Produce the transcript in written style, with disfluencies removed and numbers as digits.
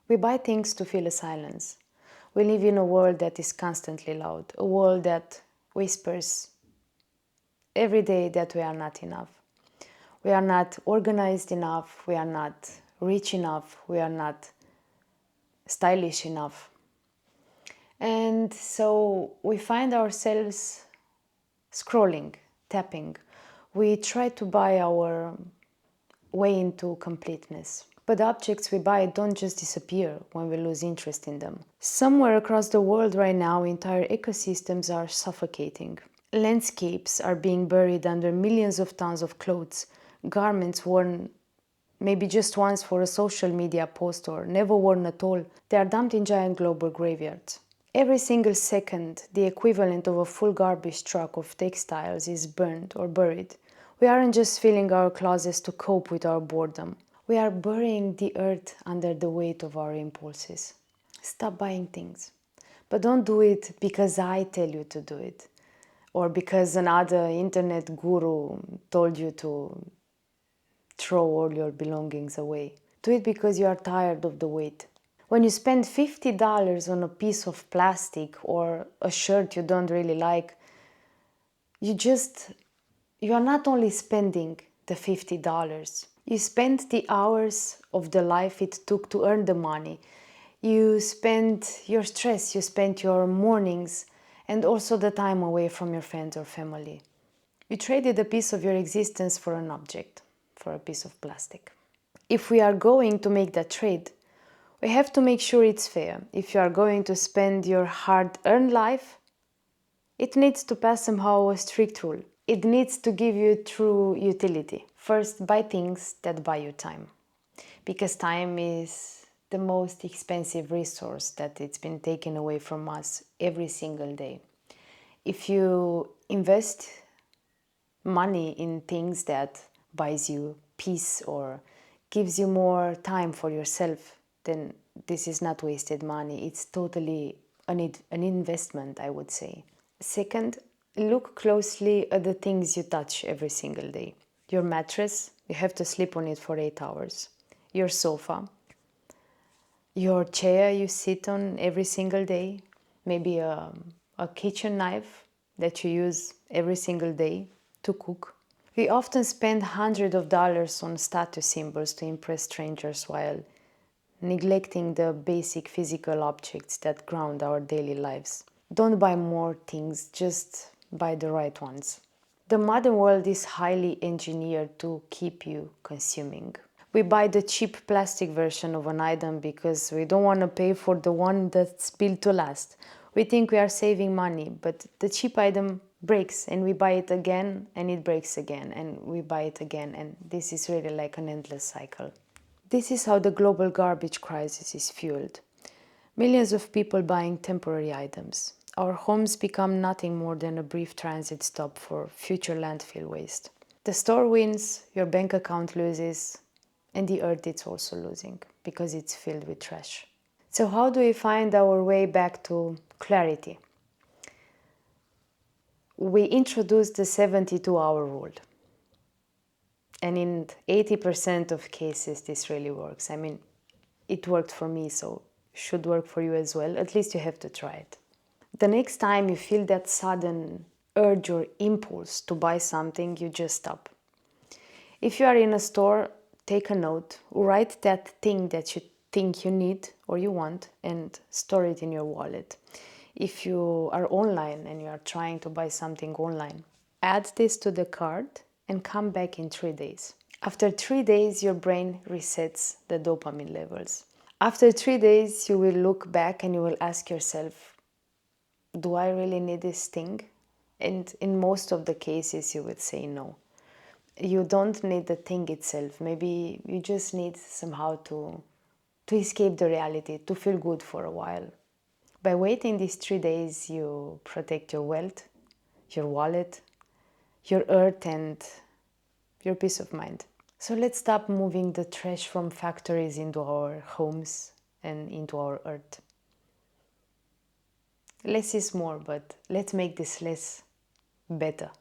We buy things to fill a silence. We live in a world that is constantly loud, a world that whispers every day that we are not enough. We are not organized enough, we are not rich enough, we are not stylish enough. And so we find ourselves scrolling, tapping. We try to buy our way into completeness. But the objects we buy don't just disappear when we lose interest in them. Somewhere across the world right now, entire ecosystems are suffocating. Landscapes are being buried under millions of tons of clothes, garments worn maybe just once for a social media post or never worn at all. They are dumped in giant global graveyards. Every single second, the equivalent of a full garbage truck of textiles is burned or buried. We aren't just filling our closets to cope with our boredom. We are burying the earth under the weight of our impulses. Stop buying things. But don't do it because I tell you to do it, or because another internet guru told you to throw all your belongings away. Do it because you are tired of the weight. When you spend $50 on a piece of plastic or a shirt you don't really like, you are not only spending the $50, you spend the hours of the life it took to earn the money. You spent your stress, you spent your mornings, and also the time away from your friends or family. You traded a piece of your existence for an object, for a piece of plastic. If we are going to make that trade, we have to make sure it's fair. If you are going to spend your hard-earned life, it needs to pass somehow a strict rule. It needs to give you true utility. First, buy things that buy you time. Because time is the most expensive resource that it's been taken away from us every single day. If you invest money in things that buys you peace or gives you more time for yourself, then this is not wasted money. It's totally an investment, I would say. Second, look closely at the things you touch every single day. Your mattress, you have to sleep on it for 8 hours. Your sofa, your chair you sit on every single day, maybe a kitchen knife that you use every single day to cook. We often spend hundreds of dollars on status symbols to impress strangers while neglecting the basic physical objects that ground our daily lives. Don't buy more things, just buy the right ones. The modern world is highly engineered to keep you consuming. We buy the cheap plastic version of an item because we don't want to pay for the one that's built to last. We think we are saving money, but the cheap item breaks and we buy it again and it breaks again and we buy it again, and this is really like an endless cycle. This is how the global garbage crisis is fueled. Millions of people buying temporary items. Our homes become nothing more than a brief transit stop for future landfill waste. The store wins, your bank account loses, and the earth is also losing because it's filled with trash. So how do we find our way back to clarity? We introduced the 72-hour rule. And in 80% of cases, this really works. I mean, it worked for me, so it should work for you as well. At least you have to try it. The next time you feel that sudden urge or impulse to buy something, you just stop. If you are in a store, take a note, write that thing that you think you need or you want and store it in your wallet. If you are online and you are trying to buy something online, add this to the cart and come back in 3 days. After 3 days, your brain resets the dopamine levels. After 3 days, you will look back and you will ask yourself, do I really need this thing? And in most of the cases, you would say no. You don't need the thing itself. Maybe you just need somehow to escape the reality, to feel good for a while. By waiting these 3 days, you protect your wealth, your wallet, your earth, and your peace of mind. So let's stop moving the trash from factories into our homes and into our earth. Less is more, but let's make this less better.